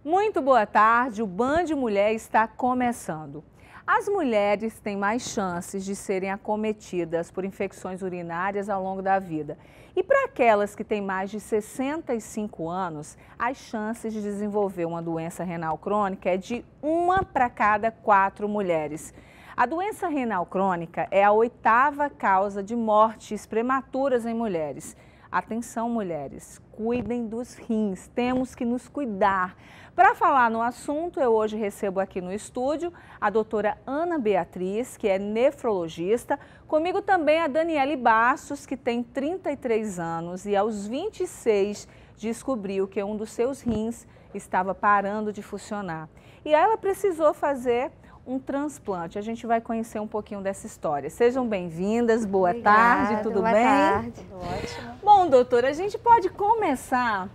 Muito boa tarde, o Band Mulher está começando. As mulheres têm mais chances de serem acometidas por infecções urinárias ao longo da vida. E para aquelas que têm mais de 65 anos, as chances de desenvolver uma doença renal crônica é de 1 para cada 4 mulheres. A doença renal crônica é a 8ª causa de mortes prematuras em mulheres. Atenção, mulheres, cuidem dos rins, temos que nos cuidar. Para falar no assunto, eu hoje recebo aqui no estúdio a doutora Ana Beatriz, que é nefrologista. Comigo também a Daniele Bastos, que tem 33 anos e aos 26 descobriu que um dos seus rins estava parando de funcionar. E ela precisou fazer um transplante. A gente vai conhecer um pouquinho dessa história. Sejam bem-vindas, boa tarde, tudo bem? Boa tarde. Tudo ótimo. Bom, doutora, a gente pode começar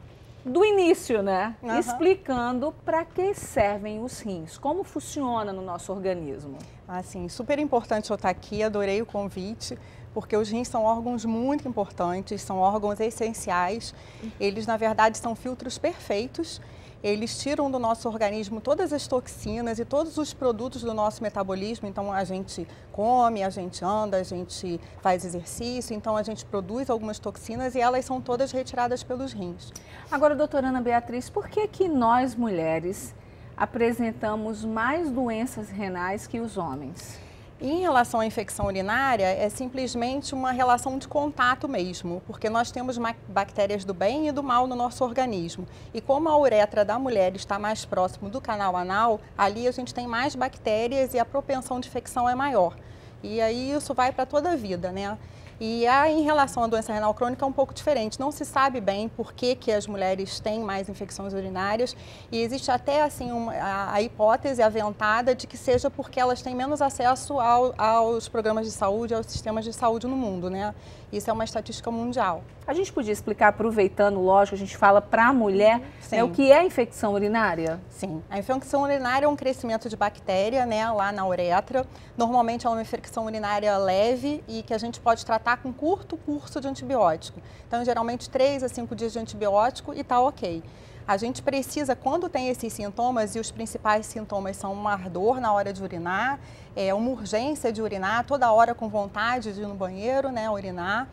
do início, né? Uhum. Explicando para que servem os rins, como funciona no nosso organismo. Assim, super importante eu estar aqui, adorei o convite, porque os rins são órgãos muito importantes, são órgãos essenciais. Eles, na verdade, são filtros perfeitos. Eles tiram do nosso organismo todas as toxinas e todos os produtos do nosso metabolismo. Então, a gente come, a gente anda, a gente faz exercício, então a gente produz algumas toxinas e elas são todas retiradas pelos rins. Agora, doutora Ana Beatriz, por que nós mulheres apresentamos mais doenças renais que os homens? Em relação à infecção urinária, é simplesmente uma relação de contato mesmo, porque nós temos bactérias do bem e do mal no nosso organismo. E como a uretra da mulher está mais próximo do canal anal, ali a gente tem mais bactérias e a propensão de infecção é maior. E aí isso vai para toda a vida, né? E em relação à doença renal crônica é um pouco diferente. Não se sabe bem por que as mulheres têm mais infecções urinárias e existe até assim a hipótese aventada de que seja porque elas têm menos acesso aos programas de saúde, aos sistemas de saúde no mundo, né? Isso é uma estatística mundial. A gente podia explicar, aproveitando, lógico, a gente fala para a mulher, né, o que é infecção urinária? Sim, a infecção urinária é um crescimento de bactéria, né, lá na uretra. Normalmente é uma infecção urinária leve e que a gente pode tratar com curto curso de antibiótico. Então, geralmente 3 a 5 dias de antibiótico e tá ok. A gente precisa, quando tem esses sintomas, e os principais sintomas são um ardor na hora de urinar, uma urgência de urinar, toda hora com vontade de ir no banheiro, né, urinar,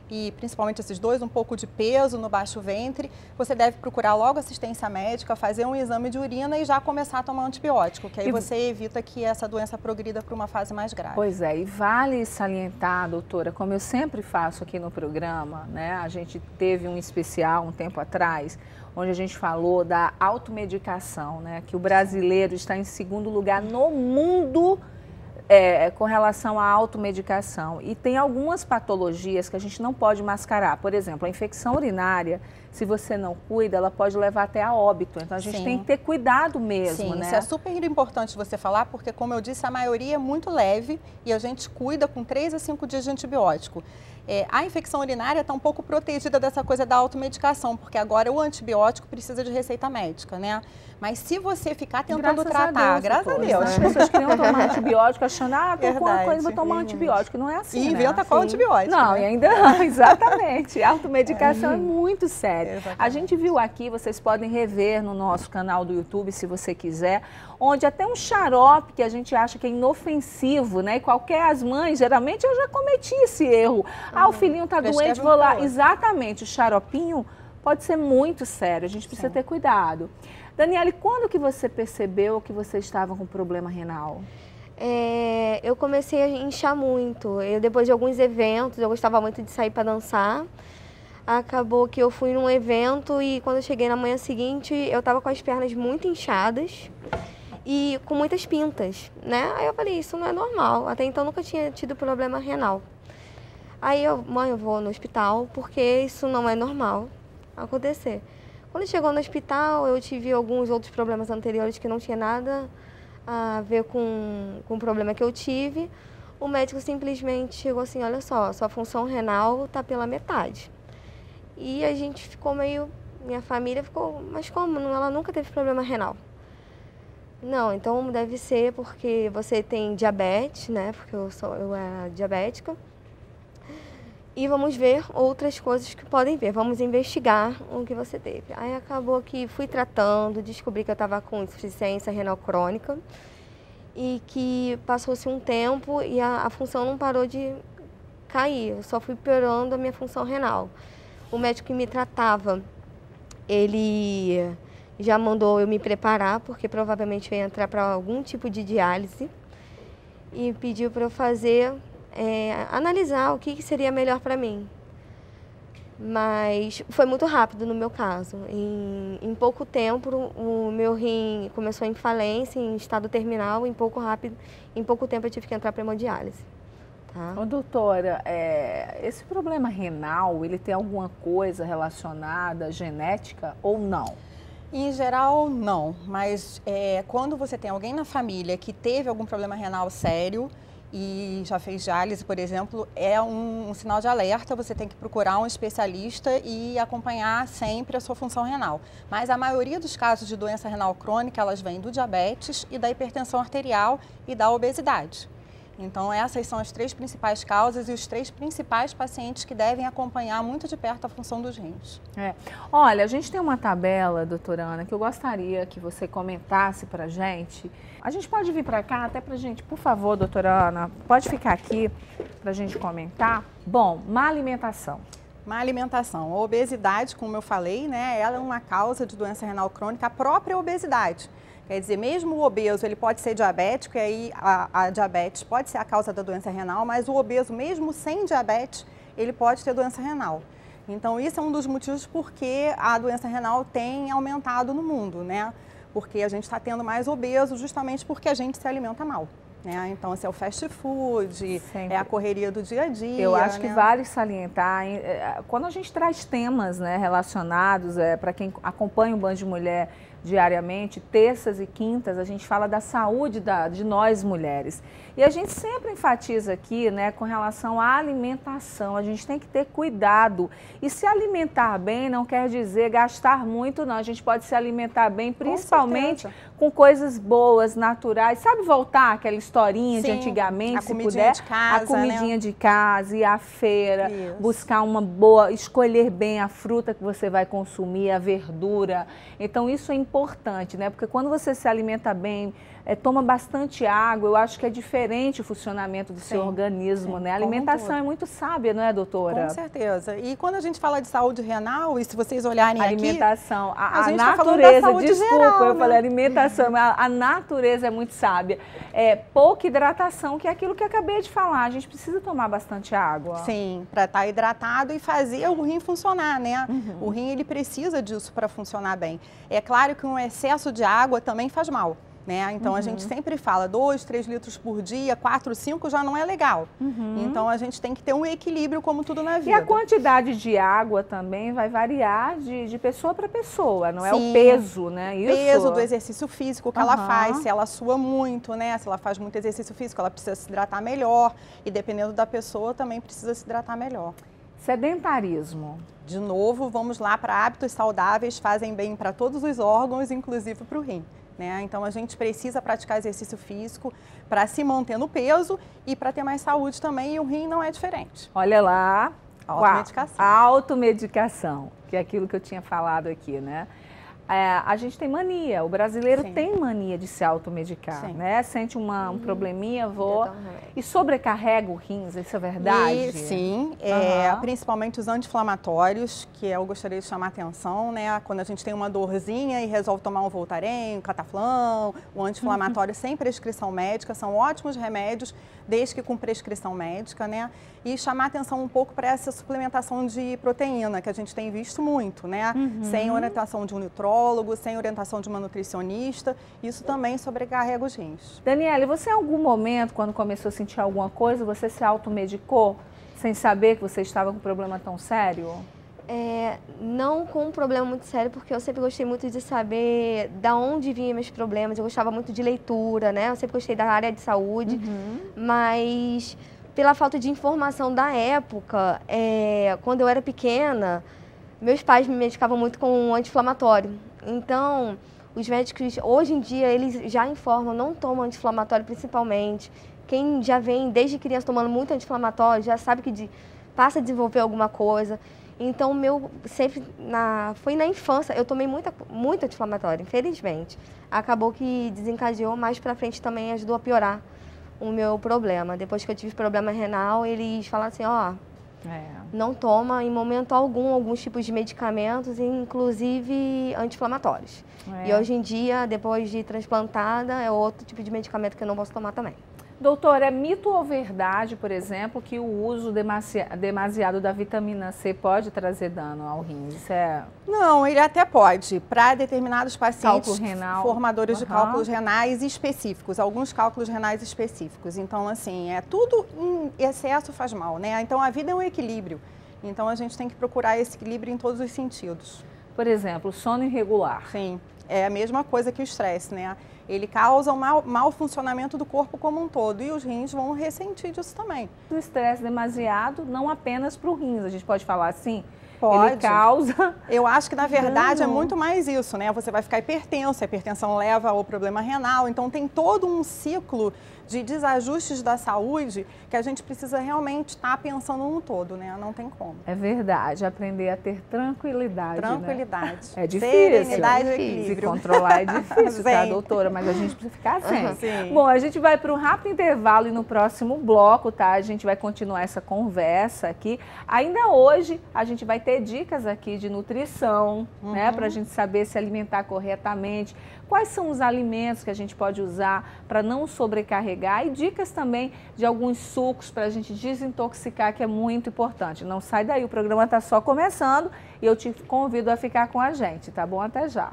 e principalmente esses dois, um pouco de peso no baixo ventre, você deve procurar logo assistência médica, fazer um exame de urina e já começar a tomar antibiótico, que aí você evita que essa doença progrida para uma fase mais grave. Pois é, e vale salientar, doutora, como eu sempre faço aqui no programa, né? A gente teve um especial um tempo atrás, onde a gente falou da automedicação, né? Que o brasileiro está em 2º lugar no mundo com relação à automedicação. E tem algumas patologias que a gente não pode mascarar. Por exemplo, a infecção urinária, se você não cuida, ela pode levar até a óbito. Então, a gente tem que ter cuidado mesmo, né? Isso é super importante você falar, porque, como eu disse, a maioria é muito leve e a gente cuida com 3 a 5 dias de antibiótico. A infecção urinária está um pouco protegida dessa coisa da automedicação, porque agora o antibiótico precisa de receita médica, né? Mas se você ficar tentando tratar, graças a Deus. As pessoas queriam tomar antibiótico achando, tô com uma coisa, vou tomar antibiótico. Não é assim, E inventa qual antibiótico. Não, né? e ainda, exatamente. A automedicação é muito séria. Exatamente. A gente viu aqui, vocês podem rever no nosso canal do YouTube, se você quiser, onde até um xarope que a gente acha que é inofensivo, né? E as mães, geralmente, eu já cometi esse erro. O filhinho tá doente, vou lá. Exatamente, o xaropinho pode ser muito sério, a gente precisa ter cuidado. Daniele, quando que você percebeu que você estava com problema renal? Eu comecei a inchar muito. Depois de alguns eventos, eu gostava muito de sair para dançar. Acabou que eu fui num evento e quando eu cheguei na manhã seguinte, eu estava com as pernas muito inchadas e com muitas pintas, né? Aí eu falei, isso não é normal. Até então nunca tinha tido problema renal. Aí mãe, eu vou no hospital porque isso não é normal acontecer. Quando chegou no hospital, eu tive alguns outros problemas anteriores que não tinha nada a ver com o problema que eu tive. O médico simplesmente chegou assim, olha só, sua função renal está pela metade. E a gente ficou meio Minha família ficou, mas como? Ela nunca teve problema renal. Não, então deve ser porque você tem diabetes, né? Porque eu era diabética. E vamos ver outras coisas que podem ver. Vamos investigar o que você teve. Aí acabou que fui tratando, descobri que eu estava com insuficiência renal crônica e que passou-se um tempo e a função não parou de cair. Eu só fui piorando a minha função renal. O médico que me tratava, ele já mandou eu me preparar, porque provavelmente eu ia entrar para algum tipo de diálise, e pediu para eu fazer, analisar o que seria melhor para mim. Mas foi muito rápido no meu caso. Em pouco tempo, o meu rim começou em falência, em estado terminal, em pouco tempo eu tive que entrar para hemodiálise. Tá? Ô, doutora, esse problema renal, ele tem alguma coisa relacionada à genética ou não? Em geral, não, mas quando você tem alguém na família que teve algum problema renal sério e já fez diálise, por exemplo, é um sinal de alerta, você tem que procurar um especialista e acompanhar sempre a sua função renal. Mas a maioria dos casos de doença renal crônica, elas vêm do diabetes e da hipertensão arterial e da obesidade. Então, essas são as 3 principais causas e os 3 principais pacientes que devem acompanhar muito de perto a função dos rins. Olha, a gente tem uma tabela, doutora Ana, que eu gostaria que você comentasse pra gente. A gente pode vir para cá até pra gente, por favor, doutora Ana, pode ficar aqui pra gente comentar. Bom, má alimentação. Má alimentação. A obesidade, como eu falei, né, ela é uma causa de doença renal crônica, a própria obesidade. Quer dizer, mesmo o obeso, ele pode ser diabético, e aí a diabetes pode ser a causa da doença renal, mas o obeso, mesmo sem diabetes, ele pode ter doença renal. Então, isso é um dos motivos porque a doença renal tem aumentado no mundo, né? Porque a gente está tendo mais obeso justamente porque a gente se alimenta mal. Né? Então, esse é o fast food, Sempre. É a correria do dia a dia. Eu acho que né? vale salientar, quando a gente traz temas, né, relacionados, para quem acompanha o Band de Mulher diariamente, terças e quintas, a gente fala da saúde de nós mulheres. E a gente sempre enfatiza aqui, né, com relação à alimentação, a gente tem que ter cuidado. E se alimentar bem não quer dizer gastar muito, não. A gente pode se alimentar bem, principalmente com coisas boas, naturais. Sabe voltar àquela historinha de antigamente, se puder? De casa, a comidinha, né, de casa, ir à feira, Isso. buscar uma boa, escolher bem a fruta que você vai consumir, a verdura. Então isso é importante, né? Porque quando você se alimenta bem, toma bastante água, eu acho que é diferente o funcionamento do seu organismo, né? A alimentação é muito sábia, não é, doutora? Com certeza. E quando a gente fala de saúde renal, e se vocês olharem aqui... Alimentação, a gente natureza, tá falando da desculpa, geral, eu né? falei alimentação, a natureza é muito sábia. Pouca hidratação, que é aquilo que eu acabei de falar, a gente precisa tomar bastante água. Sim, para estar hidratado e fazer o rim funcionar, né? O rim, ele precisa disso para funcionar bem. É claro que um excesso de água também faz mal. Né? Então, a gente sempre fala 2, 3 litros por dia, 4, 5 já não é legal. Então, a gente tem que ter um equilíbrio como tudo na vida. E a quantidade de água também vai variar de pessoa para pessoa, não é? Sim. O peso, né? O Isso. peso do exercício físico que ela faz, se ela sua muito, né? Se ela faz muito exercício físico, ela precisa se hidratar melhor. E dependendo da pessoa, também precisa se hidratar melhor. Sedentarismo. De novo, vamos lá para hábitos saudáveis, fazem bem para todos os órgãos, inclusive para o rim. Né? Então, a gente precisa praticar exercício físico para se manter no peso e para ter mais saúde também, e o rim não é diferente. Olha lá, automedicação. Automedicação, que é aquilo que eu tinha falado aqui, né? A gente tem mania, o brasileiro tem mania de se automedicar, né? Sente um probleminha, e sobrecarrega o rins, isso é verdade? Sim, principalmente os anti-inflamatórios, que eu gostaria de chamar a atenção, né? Quando a gente tem uma dorzinha e resolve tomar um Voltaren, um Cataflão, um anti-inflamatório sem prescrição médica, são ótimos remédios, desde que com prescrição médica, né? E chamar a atenção um pouco para essa suplementação de proteína, que a gente tem visto muito, né? Sem orientação de um nutrólogo, sem orientação de uma nutricionista, isso também sobrecarrega os rins. Daniele, você em algum momento, quando começou a sentir alguma coisa, você se automedicou sem saber que você estava com um problema tão sério? Não com um problema muito sério, porque eu sempre gostei muito de saber da onde vinham meus problemas, eu gostava muito de leitura, né? Eu sempre gostei da área de saúde, mas pela falta de informação da época, quando eu era pequena, Meus pais me medicavam muito com um anti-inflamatório. Então, os médicos, hoje em dia, eles já informam, não tomam anti-inflamatório principalmente. Quem já vem desde criança tomando muito anti-inflamatório já sabe que passa a desenvolver alguma coisa. Então, foi na infância, eu tomei muito anti-inflamatório, infelizmente. Acabou que desencadeou, mais pra frente também ajudou a piorar o meu problema. Depois que eu tive problema renal, eles falaram assim, ó, não toma em momento algum alguns tipos de medicamentos, inclusive anti-inflamatórios. E hoje em dia, depois de transplantada, é outro tipo de medicamento que eu não posso tomar também. Doutora, é mito ou verdade, por exemplo, que o uso demasiado da vitamina C pode trazer dano ao rim? Isso é... Não, ele até pode, para determinados pacientes formadores de Uhum. cálculos renais específicos, alguns cálculos renais específicos. Então, assim, tudo em excesso faz mal, né? Então, a vida é um equilíbrio. Então, a gente tem que procurar esse equilíbrio em todos os sentidos. Por exemplo, sono irregular. Sim, é a mesma coisa que o estresse, né? Ele causa um mau funcionamento do corpo como um todo e os rins vão ressentir disso também. O estresse demasiado, não apenas para o rins, a gente pode falar assim? Pode. Ele causa... Eu acho que, na verdade, é muito mais isso, né? Você vai ficar hipertenso, a hipertensão leva ao problema renal, então tem todo um ciclo de desajustes da saúde que a gente precisa realmente estar pensando no todo, né? Não tem como. É verdade, aprender a ter tranquilidade, Tranquilidade. Né? É difícil. Serenidade e equilíbrio. Se controlar é difícil, tá, doutora? Mas a gente precisa ficar zen. Sim. Bom, a gente vai para um rápido intervalo e no próximo bloco, tá? A gente vai continuar essa conversa aqui. Ainda hoje, a gente vai ter dicas aqui de nutrição, né? Para a gente saber se alimentar corretamente. Quais são os alimentos que a gente pode usar para não sobrecarregar e dicas também de alguns sucos para a gente desintoxicar, que é muito importante. Não sai daí, o programa está só começando e eu te convido a ficar com a gente, tá bom? Até já.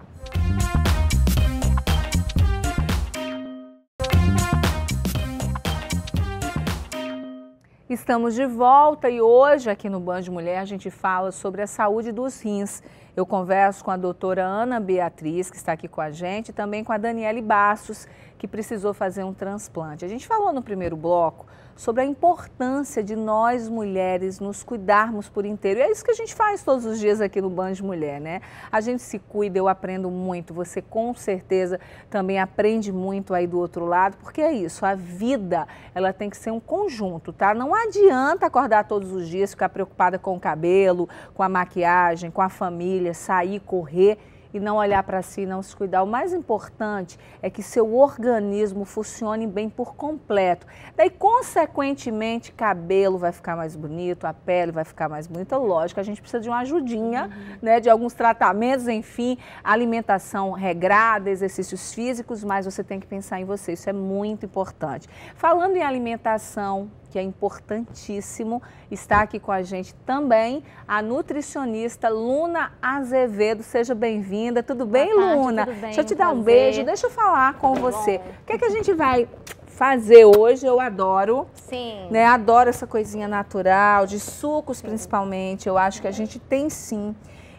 Estamos de volta e hoje aqui no Band Mulher a gente fala sobre a saúde dos rins. Eu converso com a doutora Ana Beatriz, que está aqui com a gente, e também com a Daniele Bastos, que precisou fazer um transplante. A gente falou no primeiro bloco sobre a importância de nós mulheres nos cuidarmos por inteiro. E é isso que a gente faz todos os dias aqui no Band Mulher, né? A gente se cuida, eu aprendo muito, você com certeza também aprende muito aí do outro lado, porque é isso, a vida, ela tem que ser um conjunto, tá? Não adianta acordar todos os dias, ficar preocupada com o cabelo, com a maquiagem, com a família, sair, correr e não olhar para si, não se cuidar. O mais importante é que seu organismo funcione bem por completo. Daí, consequentemente, cabelo vai ficar mais bonito, a pele vai ficar mais bonita. Lógico, a gente precisa de uma ajudinha, né, de alguns tratamentos, enfim, alimentação regrada, exercícios físicos, mas você tem que pensar em você, isso é muito importante. Falando em alimentação, que é importantíssimo, está aqui com a gente também a nutricionista Luna Azevedo. Seja bem-vinda. Tudo bem, Luna? Tudo bem, deixa eu te dar um prazer. beijo, deixa eu falar com você. O que é que a gente vai fazer hoje? Eu adoro. Sim. Né? Adoro essa coisinha natural, de sucos principalmente. Eu acho que a gente tem sim.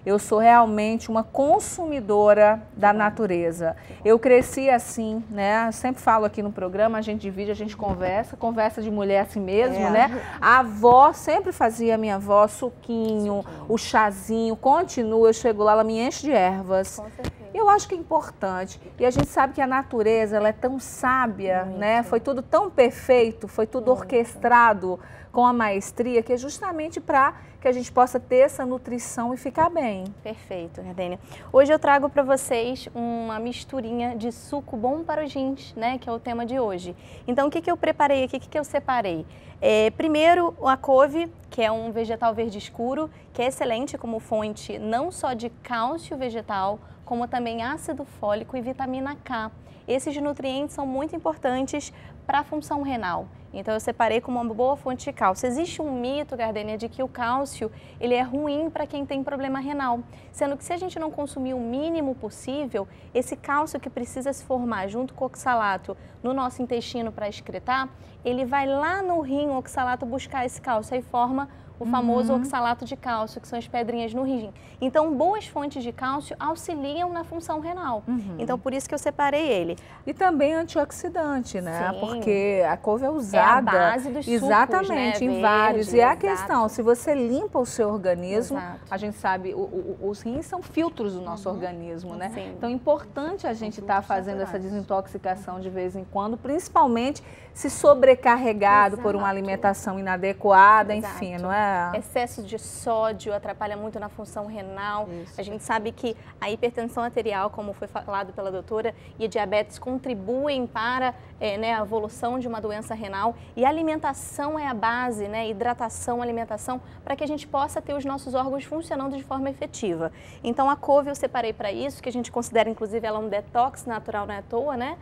Eu sou realmente uma consumidora da natureza. Eu cresci assim, né? Sempre falo aqui no programa, a gente divide, a gente conversa de mulher assim mesmo, né? A avó sempre fazia, a minha avó, suquinho, o chazinho, continua, eu chego lá, ela me enche de ervas. Com certeza. Eu acho que é importante. E a gente sabe que a natureza, ela é tão sábia, né? Foi tudo tão perfeito, foi tudo orquestrado com a maestria, que é justamente para que a gente possa ter essa nutrição e ficar bem. Perfeito, Gardênia. Hoje eu trago para vocês uma misturinha de suco bom para os rins, né? Que é o tema de hoje. Então, o que eu preparei aqui, o que eu separei? Primeiro, a couve, que é um vegetal verde escuro, que é excelente como fonte não só de cálcio vegetal, como também ácido fólico e vitamina K. Esses nutrientes são muito importantes para a função renal. Então eu separei como uma boa fonte de cálcio. Existe um mito, Gardênia, de que o cálcio ele é ruim para quem tem problema renal, sendo que se a gente não consumir o mínimo possível, esse cálcio que precisa se formar junto com o oxalato no nosso intestino para excretar, ele vai lá no rim, o oxalato, buscar esse cálcio e forma o famoso oxalato de cálcio, que são as pedrinhas no rim. Então, boas fontes de cálcio auxiliam na função renal. Então, por isso que eu separei ele. E também antioxidante, né? Sim. Porque a couve é usada a base dos sucos, exatamente, né? em vários. Verde, E é a exato. questão, se você limpa o seu organismo, Exato. a gente sabe, os rins são filtros do nosso organismo, né? Sim. Então é importante a gente estar fazendo essa desintoxicação de vez em quando, principalmente se sobrecarregado por uma alimentação inadequada, enfim, não é? Excesso de sódio atrapalha muito na função renal. A gente sabe que a hipertensão arterial, como foi falado pela doutora, e a diabetes contribuem para a evolução de uma doença renal. E a alimentação é a base, né? Hidratação, alimentação, para que a gente possa ter os nossos órgãos funcionando de forma efetiva. Então, a couve eu separei para isso, que a gente considera, inclusive, ela um detox natural, não é à toa, né?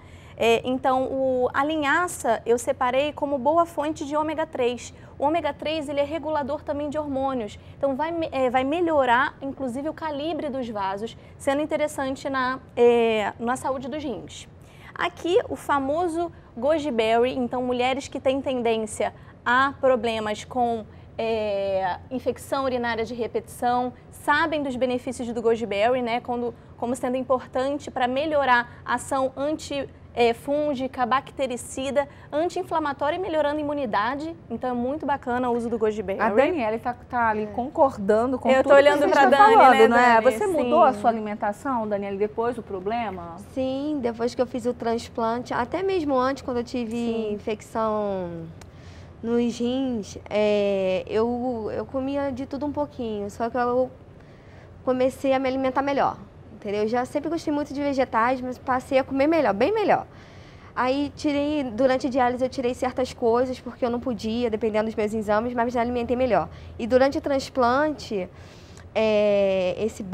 Então, a linhaça eu separei como boa fonte de ômega 3. O ômega 3 ele é regulador também de hormônios, então vai melhorar inclusive o calibre dos vasos, sendo interessante na saúde dos rins. Aqui o famoso goji berry, então mulheres que têm tendência a problemas com infecção urinária de repetição, sabem dos benefícios do goji berry, né, como sendo importante para melhorar a ação fúngica, bactericida, anti-inflamatória e melhorando a imunidade. Então é muito bacana o uso do goji berry. A Daniela está ali concordando com tudo que a gente olhando para está Dani, falando, né, não é? Dani? Você mudou a sua alimentação, Daniela, depois do problema? Sim, depois que eu fiz o transplante, até mesmo antes, quando eu tive infecção nos rins, eu comia de tudo um pouquinho, só que eu comecei a me alimentar melhor. Entendeu? Eu já sempre gostei muito de vegetais, mas passei a comer melhor, bem melhor. Aí durante a diálise eu tirei certas coisas, porque eu não podia, dependendo dos meus exames, mas me alimentei melhor. E durante o transplante, esse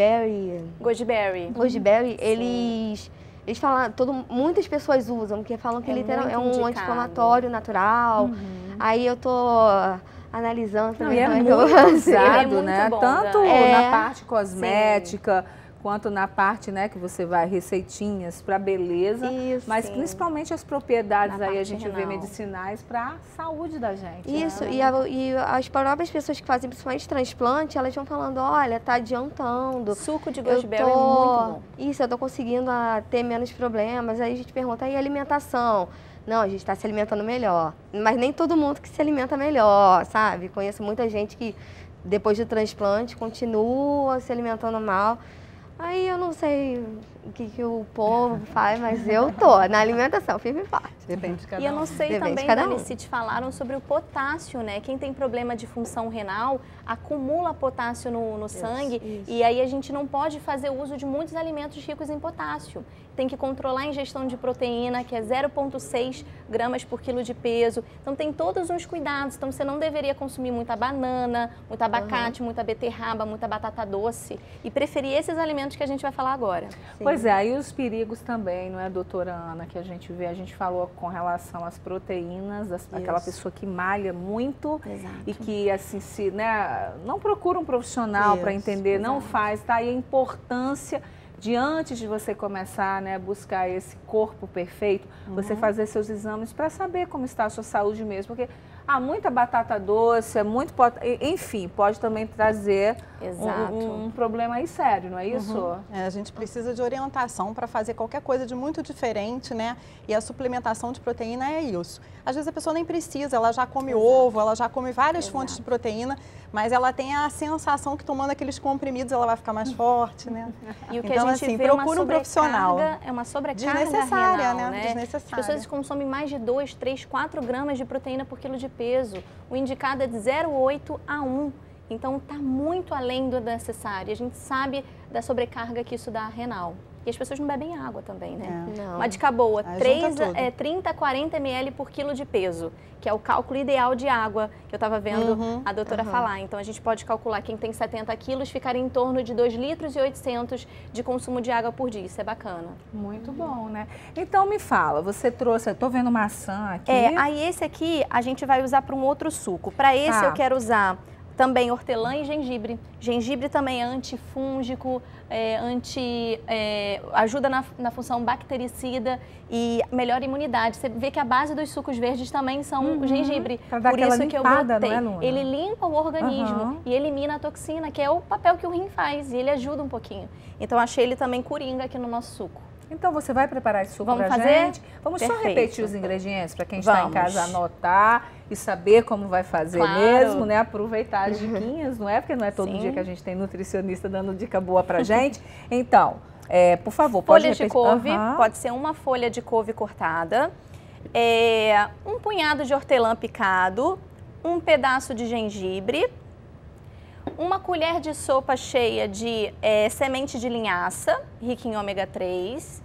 goji berry, eles falam, muitas pessoas usam, porque falam que literalmente é um anti-inflamatório natural. Aí eu tô analisando também. E é como muito usado, muito né? bom, Tanto né? na parte cosmética, quanto na parte, né, que você vai receitinhas para beleza, mas principalmente as propriedades aí a gente vê medicinais para a saúde da gente. Isso, né? e as próprias pessoas que fazem principalmente transplante, elas vão falando, olha, tá adiantando. Suco de goji berry é muito bom. Isso, eu tô conseguindo ter menos problemas. Aí a gente pergunta, e alimentação? Não, a gente está se alimentando melhor. Mas nem todo mundo que se alimenta melhor, sabe? Conheço muita gente que depois do transplante continua se alimentando mal. Aí eu não sei o que o povo faz, mas eu tô na alimentação, firme e forte. Depende de cada um. E eu não sei também, Dani, se te falaram sobre o potássio, né? Quem tem problema de função renal acumula potássio no sangue e aí a gente não pode fazer uso de muitos alimentos ricos em potássio. Tem que controlar a ingestão de proteína, que é 0,6 gramas por quilo de peso. Então tem todos uns cuidados. Então você não deveria consumir muita banana, muito abacate, muita beterraba, muita batata doce e preferir esses alimentos que a gente vai falar agora. Pois é, e os perigos também, não é, doutora Ana, que a gente vê, a gente falou com relação às proteínas, aquela pessoa que malha muito e que assim não procura um profissional para entender, não faz, tá aí a importância de antes de você começar, né, buscar esse corpo perfeito, você fazer seus exames para saber como está a sua saúde mesmo, porque muita batata doce, enfim, pode também trazer um problema aí sério, não é isso? A gente precisa de orientação para fazer qualquer coisa de muito diferente, né? E a suplementação de proteína é isso. Às vezes a pessoa nem precisa, ela já come ovo, ela já come várias fontes de proteína, mas ela tem a sensação que tomando aqueles comprimidos ela vai ficar mais forte, né? E o que então, a gente vê procura um profissional. É uma sobrecarga desnecessária, renal, né? Desnecessária. As pessoas consomem mais de 2, 3, 4 gramas de proteína por quilo de peso. O indicado é de 0,8 a 1. Então está muito além do necessário. A gente sabe da sobrecarga que isso dá renal. E as pessoas não bebem água também, né? Uma dica boa, 30 a 40 ml por quilo de peso, que é o cálculo ideal de água, que eu estava vendo a doutora falar. Então, a gente pode calcular, quem tem 70 quilos, ficar em torno de 2,8 litros de consumo de água por dia. Isso é bacana. Muito bom, né? Então, me fala, você trouxe, eu tô vendo maçã aqui. Aí esse aqui a gente vai usar para um outro suco. Para esse eu quero usar também hortelã e gengibre. Gengibre também é antifúngico, ajuda na função bactericida e melhora a imunidade. Você vê que a base dos sucos verdes também são o gengibre. Por isso que eu botei. Não é, Luna? Ele limpa o organismo e elimina a toxina, que é o papel que o rim faz, e ele ajuda um pouquinho. Então, achei ele também coringa aqui no nosso suco. Então, você vai preparar esse suco pra gente? Vamos Perfeito. só repetir os ingredientes para quem está em casa anotar e saber como vai fazer mesmo, né? Aproveitar as diquinhas, não é? Porque não é todo dia que a gente tem nutricionista dando dica boa pra gente. Então, por favor, pode repetir. Folha de couve, pode ser uma folha de couve cortada, um punhado de hortelã picado, um pedaço de gengibre, uma colher de sopa cheia de semente de linhaça, rica em ômega 3,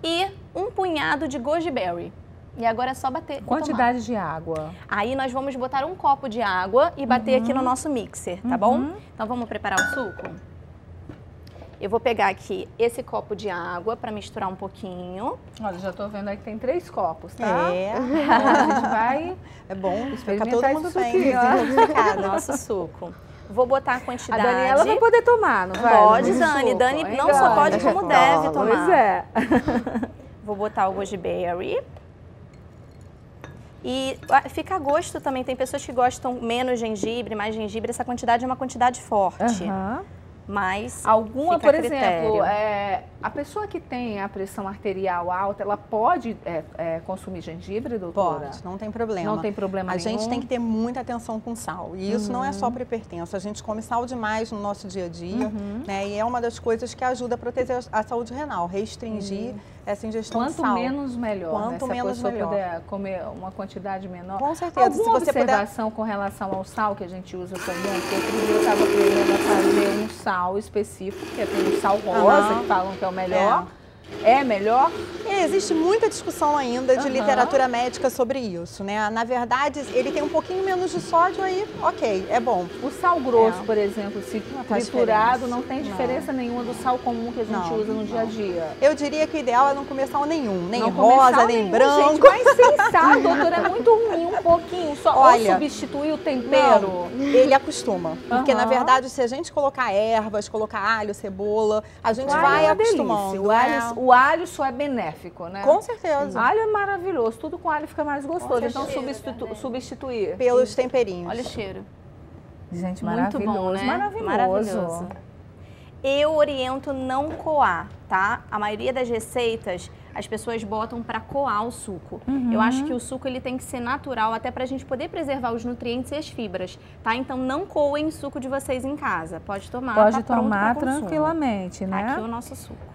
e um punhado de goji berry. E agora é só bater. Quantidade de água? Aí nós vamos botar um copo de água e bater aqui no nosso mixer, tá bom? Então vamos preparar o suco? Eu vou pegar aqui esse copo de água para misturar um pouquinho. Olha, já tô vendo aí que tem 3 copos, tá? Então, a gente vai... É bom, fica todo mundo bem. Nosso suco. Vou botar a quantidade. A Daniela vai poder tomar, não vai? Pode, Dani. Dani não só pode, como deve tomar. Pois é. Vou botar o goji berry. E fica a gosto também. Tem pessoas que gostam menos gengibre, mais gengibre. Essa quantidade é uma quantidade forte. Mas alguma, por exemplo, a pessoa que tem a pressão arterial alta, ela pode consumir gengibre, doutora? Pode, não tem problema. Não tem problema nenhum. A gente tem que ter muita atenção com sal. E isso não é só para hipertenso. A gente come sal demais no nosso dia a dia, né? E é uma das coisas que ajuda a proteger a saúde renal, restringir essa ingestão de sal. Quanto menos, melhor. Quanto menos, melhor. Se a pessoa puder comer uma quantidade menor. Com certeza. Alguma observação com relação ao sal que a gente usa também? Porque outro dia eu estava querendo fazer um sal específico, que é o sal rosa, que falam que é o melhor. É melhor? Existe muita discussão ainda de literatura médica sobre isso, né? Na verdade, ele tem um pouquinho menos de sódio aí, ok, é bom. O sal grosso, por exemplo, se triturado, não tem diferença nenhuma do sal comum que a gente usa no dia a dia. Eu diria que o ideal é não comer sal nenhum, nem rosa, nem branco. Gente, mas sem sal, doutora, é muito ruim, um pouquinho, só ou substituir o tempero. Não, ele acostuma, porque na verdade, se a gente colocar ervas, colocar alho, cebola, a gente vai acostumando. O alho só é benéfico, né? Com certeza. Alho é maravilhoso, tudo com alho fica mais gostoso. Então substituir pelos temperinhos. Olha o cheiro. Gente, muito bom, né? Maravilhoso. Eu oriento não coar, tá? A maioria das receitas as pessoas botam para coar o suco. Eu acho que o suco ele tem que ser natural, até para a gente poder preservar os nutrientes e as fibras, tá? Então não coem suco de vocês em casa. Pode tomar. Pode tomar tranquilamente, né? Aqui o nosso suco.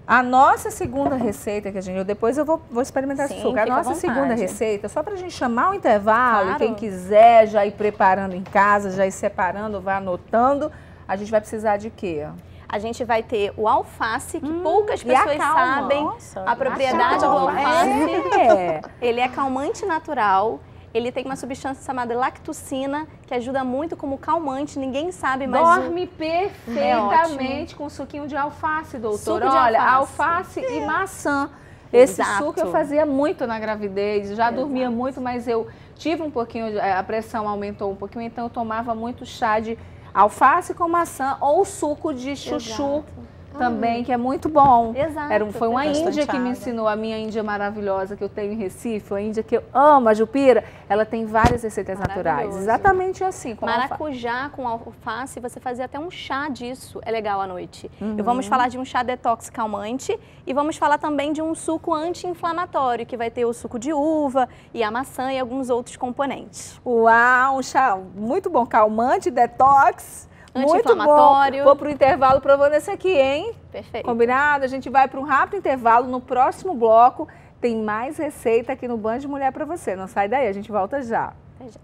A nossa segunda receita que a gente... Depois eu vou experimentar esse suco. A nossa segunda receita, só para a gente chamar o intervalo, e quem quiser já ir preparando em casa, já ir separando, vai anotando, a gente vai precisar de quê? A gente vai ter o alface, que poucas pessoas sabem a propriedade do alface. Ele é calmante natural. Ele tem uma substância chamada lactucina, que ajuda muito como calmante, ninguém sabe, mas... Dorme perfeitamente com suquinho de alface, doutora. Olha, alface e maçã. Esse suco eu fazia muito na gravidez, já dormia muito, mas eu tive um pouquinho, a pressão aumentou um pouquinho, então eu tomava muito chá de alface com maçã ou suco de chuchu. Também, que é muito bom. Foi uma índia que me ensinou, a minha índia maravilhosa que eu tenho em Recife, a índia que eu amo, a Jupira, ela tem várias receitas naturais. Exatamente assim. Com maracujá com alface, você fazia até um chá disso, é legal à noite. E vamos falar de um chá detox calmante e vamos falar também de um suco anti-inflamatório, que vai ter o suco de uva e a maçã e alguns outros componentes. Uau, um chá muito bom, calmante, detox. Anti-inflamatório. Vou pro intervalo provando esse aqui, hein? Perfeito. Combinado? A gente vai para um rápido intervalo. No próximo bloco tem mais receita aqui no Band de Mulher para você. Não sai daí, a gente volta já. Até já.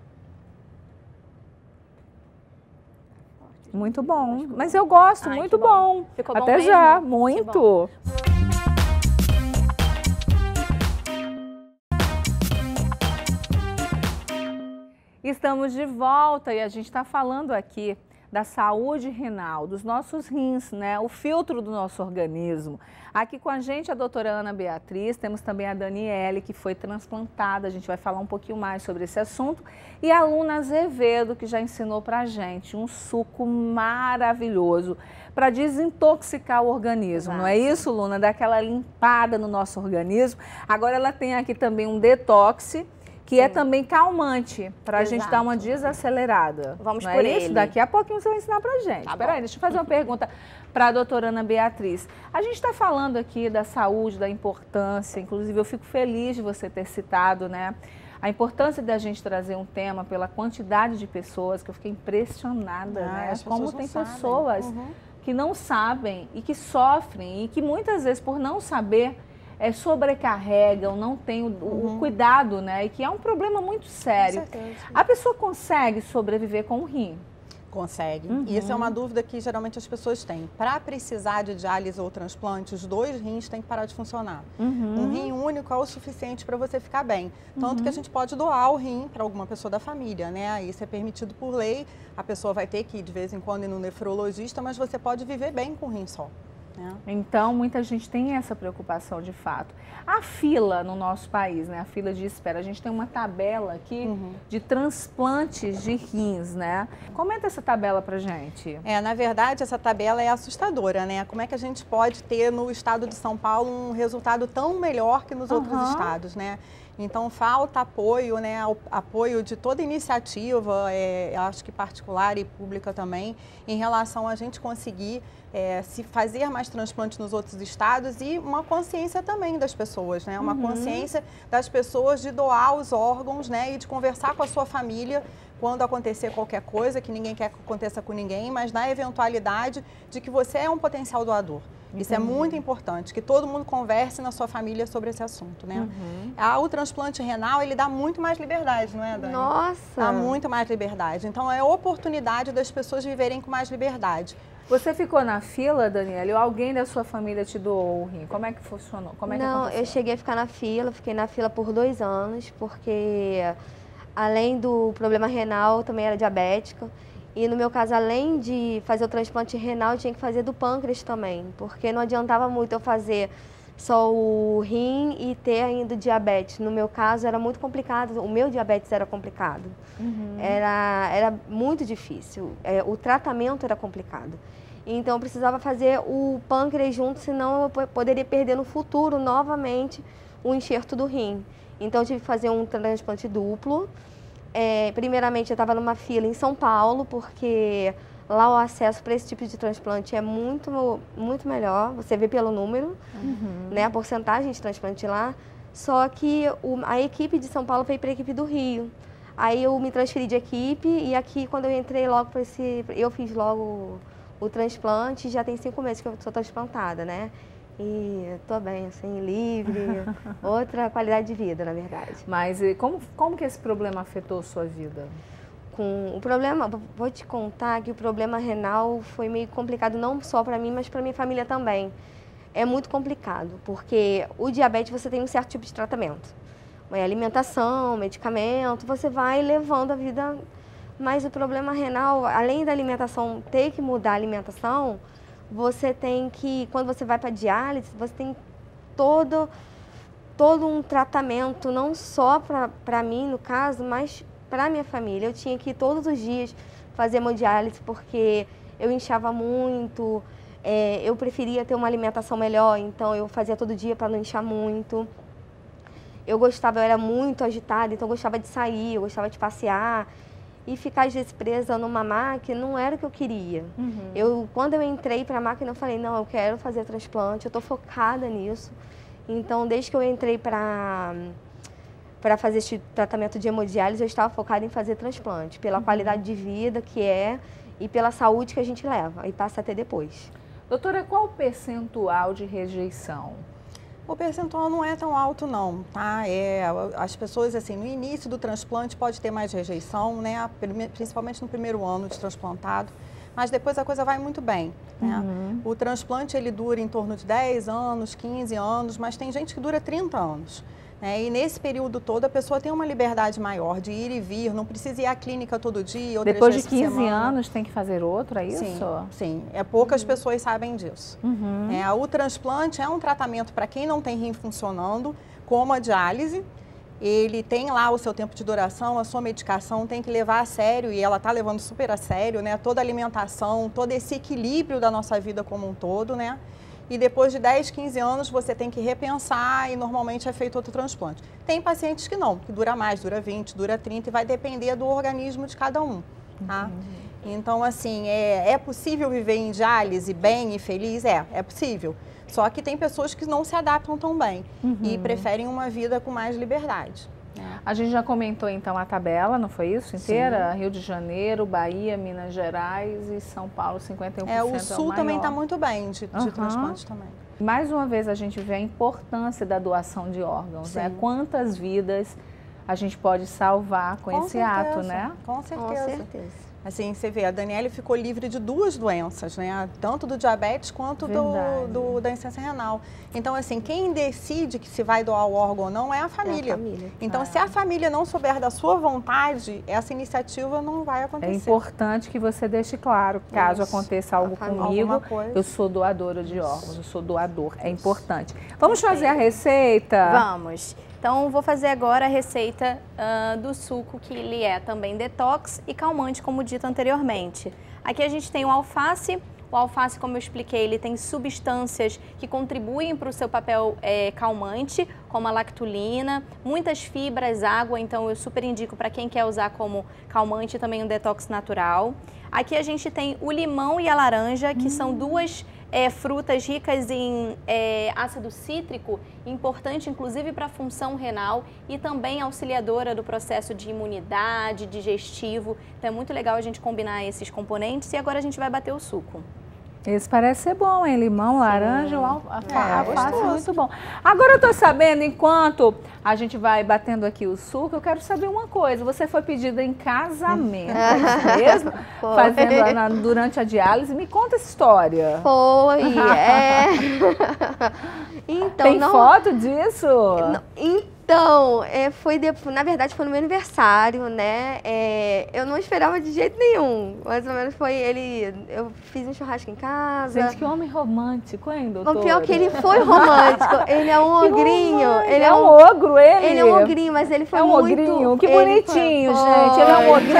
Muito bom. Mas eu gosto, muito bom. Ficou bom Até mesmo? já, muito. Estamos de volta e a gente está falando aqui da saúde renal, dos nossos rins, né? O filtro do nosso organismo. Aqui com a gente a doutora Ana Beatriz, temos também a Daniele, que foi transplantada, a gente vai falar um pouquinho mais sobre esse assunto, e a Luna Azevedo, que já ensinou pra gente um suco maravilhoso para desintoxicar o organismo, não é isso, Luna? Dar aquela limpada no nosso organismo. Agora ela tem aqui também um detox, que é também calmante, para a gente dar uma desacelerada. Vamos não por é ele. Isso? Daqui a pouquinho você vai ensinar para a gente. Espera aí, deixa eu fazer uma pergunta para a doutora Ana Beatriz. A gente está falando aqui da saúde, da importância, inclusive eu fico feliz de você ter citado, né? A importância da gente trazer um tema pela quantidade de pessoas, que eu fiquei impressionada, né? Como tem pessoas que não sabem e que sofrem e que muitas vezes por não saber sobrecarregam, não tem o cuidado, né? E que é um problema muito sério. A pessoa consegue sobreviver com o rim? Consegue. E isso é uma dúvida que geralmente as pessoas têm. Para precisar de diálise ou transplante, os 2 rins têm que parar de funcionar. Um rim único é o suficiente para você ficar bem. Tanto que a gente pode doar o rim para alguma pessoa da família, né? Isso é permitido por lei. A pessoa vai ter que, de vez em quando, ir no nefrologista, mas você pode viver bem com o rim só. Então, muita gente tem essa preocupação de fato. A fila no nosso país, né? A fila de espera. A gente tem uma tabela aqui de transplantes de rins, né? Comenta essa tabela pra gente. Na verdade, essa tabela é assustadora, né? Como é que a gente pode ter no estado de São Paulo um resultado tão melhor que nos outros estados, né? Então, falta apoio, né? Apoio de toda iniciativa, acho que particular e pública também, em relação a gente conseguir se fazer mais transplantes nos outros estados e uma consciência também das pessoas, né? Uma consciência das pessoas de doar os órgãos, né? E de conversar com a sua família quando acontecer qualquer coisa, que ninguém quer que aconteça com ninguém, mas na eventualidade de que você é um potencial doador. Isso é muito importante, que todo mundo converse na sua família sobre esse assunto, né? O transplante renal, ele dá muito mais liberdade, não é, Dani? Nossa! Dá muito mais liberdade. Então, é a oportunidade das pessoas viverem com mais liberdade. Você ficou na fila, Daniela, ou alguém da sua família te doou o rim? Como é que funcionou? Como é que aconteceu? Eu cheguei a ficar na fila, fiquei na fila por 2 anos, porque além do problema renal, também era diabética. E no meu caso, além de fazer o transplante renal, eu tinha que fazer do pâncreas também, porque não adiantava muito eu fazer só o rim e ter ainda diabetes. No meu caso, era muito complicado, o meu diabetes era complicado. Era muito difícil, o tratamento era complicado. Então, eu precisava fazer o pâncreas junto, senão eu poderia perder no futuro, novamente, o enxerto do rim. Então, eu tive que fazer um transplante duplo. Primeiramente, eu estava numa fila em São Paulo, porque lá o acesso para esse tipo de transplante é muito, muito melhor. Você vê pelo número, né, a porcentagem de transplante lá. Só que a equipe de São Paulo veio para a equipe do Rio. Aí eu me transferi de equipe e aqui, quando eu entrei logo para eu fiz logo o transplante. Já tem 5 meses que eu sou transplantada, né? E estou bem, assim, livre, outra qualidade de vida, na verdade. Mas como que esse problema afetou a sua vida? O problema, vou te contar que o problema renal foi meio complicado, não só para mim, mas para minha família também. É muito complicado, porque o diabetes você tem um certo tipo de tratamento. Alimentação, medicamento, você vai levando a vida. Mas o problema renal, além da alimentação, ter que mudar a alimentação, você tem que, quando você vai para diálise, você tem todo um tratamento, não só para mim, no caso, mas para minha família. Eu tinha que ir todos os dias fazer hemodiálise porque eu inchava muito, eu preferia ter uma alimentação melhor, então eu fazia todo dia para não inchar muito. Eu era muito agitada, então eu gostava de sair, eu gostava de passear. E ficar, às vezes, presa numa máquina não era o que eu queria. Quando eu entrei para a máquina, eu falei, não, eu quero fazer transplante, eu estou focada nisso. Então, desde que eu entrei para fazer esse tratamento de hemodiálise, eu estava focada em fazer transplante, pela qualidade de vida que e pela saúde que a gente leva, e passa a ter depois. Doutora, qual o percentual de rejeição? O percentual não é tão alto não, tá? As pessoas, assim, no início do transplante pode ter mais rejeição, né? Principalmente no primeiro ano de transplantado, mas depois a coisa vai muito bem, né? O transplante, ele dura em torno de 10 anos, 15 anos, mas tem gente que dura 30 anos. né? E nesse período todo a pessoa tem uma liberdade maior de ir e vir, não precisa ir à clínica todo dia, outras Depois de vezes por 15 semana. anos tem que fazer outro, é isso? Sim. Poucas pessoas sabem disso. O transplante é um tratamento para quem não tem rim funcionando, como a diálise. Ele tem lá o seu tempo de duração, a sua medicação tem que levar a sério, e ela está levando super a sério, né? Toda a alimentação, todo esse equilíbrio da nossa vida como um todo, né? E depois de 10, 15 anos você tem que repensar e normalmente é feito outro transplante. Tem pacientes que não, que dura mais, dura 20, dura 30 e vai depender do organismo de cada um, tá? Então, assim, é possível viver em diálise bem e feliz? É possível. Só que tem pessoas que não se adaptam tão bem e preferem uma vida com mais liberdade. A gente já comentou então a tabela, não foi isso? Inteira? Sim. Rio de Janeiro, Bahia, Minas Gerais e São Paulo, 51%. O Sul também está muito bem de transplante também. Mais uma vez a gente vê a importância da doação de órgãos, né? Quantas vidas a gente pode salvar com esse ato, né? Com certeza. Assim, você vê, a Daniele ficou livre de 2 doenças, né? Tanto do diabetes quanto da insuficiência renal. Então, assim, quem decide que se vai doar o órgão ou não é a família. Então, se a família não souber da sua vontade, essa iniciativa não vai acontecer. É importante que você deixe claro, caso aconteça algo comigo, eu sou doadora de órgãos, eu sou doador, é importante. Vamos fazer a receita? Vamos. Então, vou fazer agora a receita do suco, que ele é também detox e calmante, como dito anteriormente. Aqui a gente tem o alface. O alface, como eu expliquei, ele tem substâncias que contribuem para o seu papel calmante, como a lactulina, muitas fibras, água, então eu super indico para quem quer usar como calmante, também um detox natural. Aqui a gente tem o limão e a laranja, que são duas frutas ricas em ácido cítrico, importante inclusive para a função renal e também auxiliadora do processo de imunidade, digestivo. Então é muito legal a gente combinar esses componentes e agora a gente vai bater o suco. Esse parece ser bom, hein? Limão, laranja, alface, muito bom. Agora eu tô sabendo, enquanto a gente vai batendo aqui o suco, eu quero saber uma coisa. Você foi pedida em casamento, é isso mesmo? Fazendo durante a diálise. Me conta essa história. Foi, Então, tem foto disso? Então, na verdade foi no meu aniversário, né? Eu não esperava de jeito nenhum. Mais ou menos eu fiz um churrasco em casa. Gente, que homem romântico, hein, doutora? O pior que ele foi romântico. Ele é um ogrinho. Ele é um ogro, ele? Ele é um ogrinho, mas ele foi muito... ogrinho, que bonitinho, gente. Ele é um ogrinho.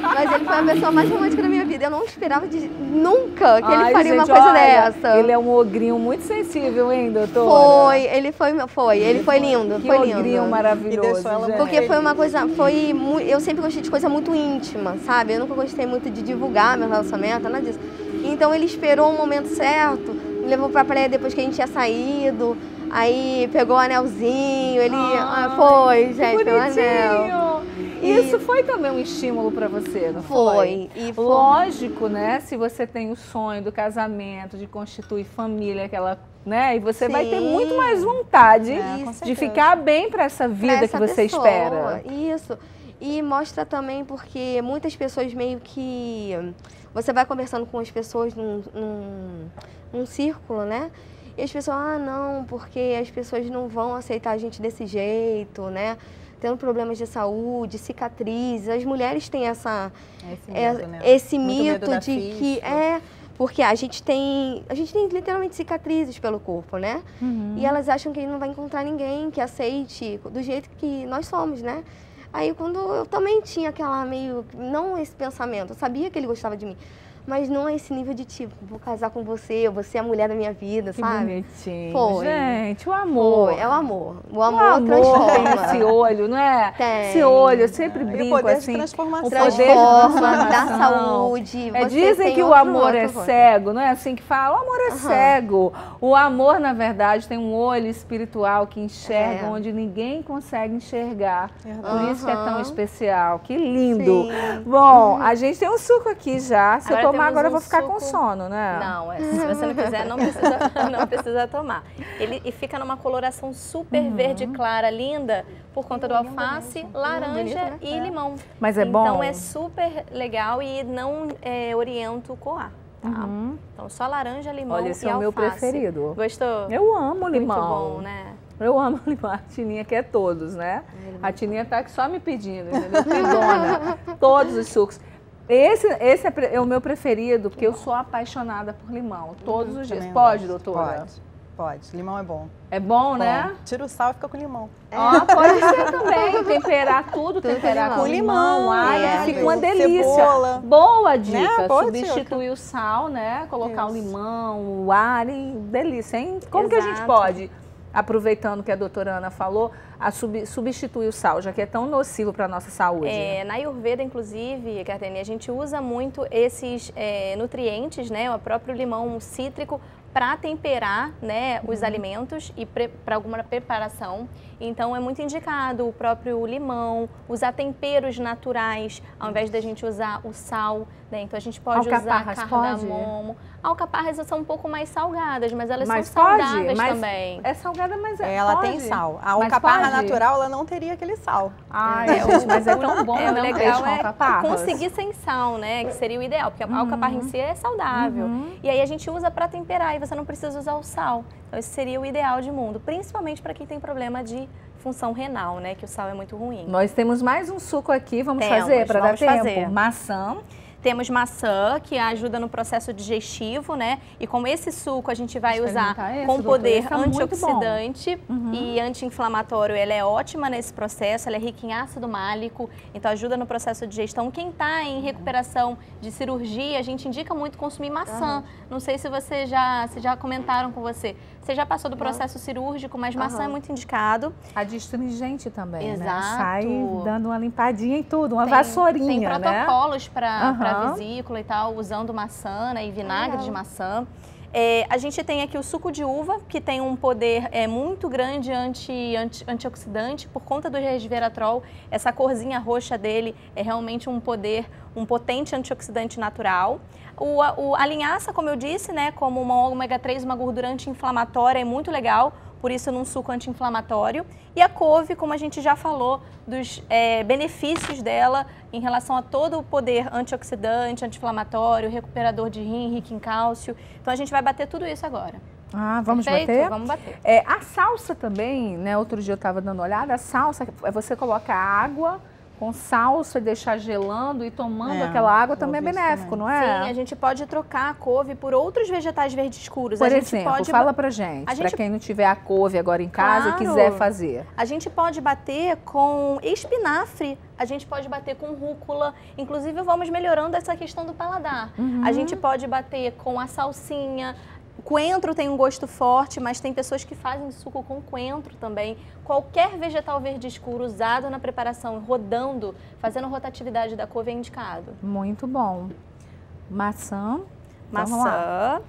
Mas ele foi a pessoa mais romântica da minha vida. Eu não esperava nunca que ele faria uma coisa dessa. Ele é um ogrinho muito sensível, hein, doutora? Ele foi lindo, foi lindo. Ogrinho maravilhoso, porque foi uma coisa, eu sempre gostei de coisa muito íntima, sabe? Eu nunca gostei muito de divulgar meu relacionamento, nada disso. Então ele esperou o momento certo, me levou pra praia depois que a gente tinha saído, aí pegou o anelzinho, foi, gente, pegou o anel. Isso foi também um estímulo para você, não foi? Foi. Lógico, né? Se você tem o sonho do casamento, de constituir família, né? E você vai ter muito mais vontade de ficar bem para essa vida que você espera. Isso. E mostra também porque muitas pessoas meio que... Você vai conversando com as pessoas num círculo, né? E as pessoas, não, porque as pessoas não vão aceitar a gente desse jeito, né? Tendo problemas de saúde, cicatrizes. As mulheres têm esse mito de que porque a gente tem literalmente cicatrizes pelo corpo, né? E elas acham que não vai encontrar ninguém que aceite do jeito que nós somos, né? Aí quando eu também tinha não esse pensamento, eu sabia que ele gostava de mim. Mas não é esse nível de tipo, vou casar com você, você é a mulher da minha vida, sabe? Que bonitinho. Foi. Gente, o amor. É o amor. O amor transforma. Esse olho, não é? Tem. Esse olho, eu sempre brinco o poder assim. De transformação. O poder de transformação. Dá saúde. Dizem que o amor é cego, não é assim que fala? O amor é cego. O amor, na verdade, tem um olho espiritual que enxerga onde ninguém consegue enxergar. Por isso que é tão especial. Que lindo. Sim. Bom, a gente tem um suco aqui já. Se eu tomar agora eu vou ficar com sono, né? Não, se você não quiser, não precisa tomar. Ele fica numa coloração super verde clara, linda, por conta do alface, laranja e limão. Mas é bom? Então é super legal e não oriento o coar. Tá? Então só laranja, limão e alface. Olha, esse é o meu preferido. Gostou? Eu amo limão. Muito bom, né? Eu amo limão. A Tininha quer todos, né? A Tininha tá aqui só me pedindo, entendeu? Pidona, todos os sucos. Esse é o meu preferido, porque eu sou apaixonada por limão, todos os dias. Pode, doutora? Pode. Limão é bom. É bom, né? Tira o sal e fica com limão. Ó, pode ser também. Temperar tudo temperar com limão, alho, fica uma delícia. Cebola. Boa dica. Né? Substituir o sal, né? Colocar o limão, o alho, delícia, hein? Como que a gente Exato. pode, aproveitando que a doutora Ana falou, substituir o sal, já que é tão nocivo para a nossa saúde? Na Ayurveda, inclusive, Gardenia, a gente usa muito esses nutrientes, né? O próprio limão cítrico, para temperar, né, os alimentos e para alguma preparação. Então é muito indicado o próprio limão, usar temperos naturais, ao invés da gente usar o sal, né? Então a gente pode usar cardamomo. Alcaparras são um pouco mais salgadas, mas elas são saudáveis também. É salgada, mas ela tem sal. A alcaparra natural, ela não teria aquele sal. Ai, gente, mas é tão bom, né? O legal é conseguir sem sal, né? Que seria o ideal, porque a alcaparra em si é saudável. E aí a gente usa para temperar e você não precisa usar o sal. Então esse seria o ideal de mundo, principalmente para quem tem problema de função renal, né? Que o sal é muito ruim. Nós temos mais um suco aqui, vamos fazer para dar tempo. Maçã. Temos maçã, que ajuda no processo digestivo, né? E como esse suco a gente vai usar com poder antioxidante e anti-inflamatório, ela é ótima nesse processo, ela é rica em ácido málico, então ajuda no processo de digestão. Quem está em recuperação de cirurgia, a gente indica muito consumir maçã. Não sei se se já comentaram com você. Você já passou do processo cirúrgico, mas maçã é muito indicado. A astringente também, Exato. Né? Sai dando uma limpadinha em tudo, uma vassourinha, Tem protocolos para vesícula e tal, usando maçã, né, e vinagre de maçã. A gente tem aqui o suco de uva, que tem um poder muito grande antioxidante por conta do resveratrol. Essa corzinha roxa dele é realmente um potente antioxidante natural. A linhaça, como eu disse, né, como uma ômega 3, uma gordura anti-inflamatória, é muito legal, por isso num suco anti-inflamatório. E a couve, como a gente já falou, dos benefícios dela em relação a todo o poder antioxidante, anti-inflamatório, recuperador de rim, rico em cálcio. Então a gente vai bater tudo isso agora. Vamos bater? Vamos bater. A salsa também, né? Outro dia eu estava dando uma olhada, a salsa, você coloca água com salsa e deixar gelando e tomando aquela água também é benéfico, não é? Sim, a gente pode trocar a couve por outros vegetais verdes escuros. Por exemplo, fala pra gente, para quem não tiver a couve agora em casa e quiser fazer. A gente pode bater com espinafre, a gente pode bater com rúcula, inclusive vamos melhorando essa questão do paladar. A gente pode bater com a salsinha. Coentro tem um gosto forte, mas tem pessoas que fazem suco com coentro também. Qualquer vegetal verde escuro usado na preparação, rodando, fazendo rotatividade da couve é indicado. Muito bom. Maçã. Maçã.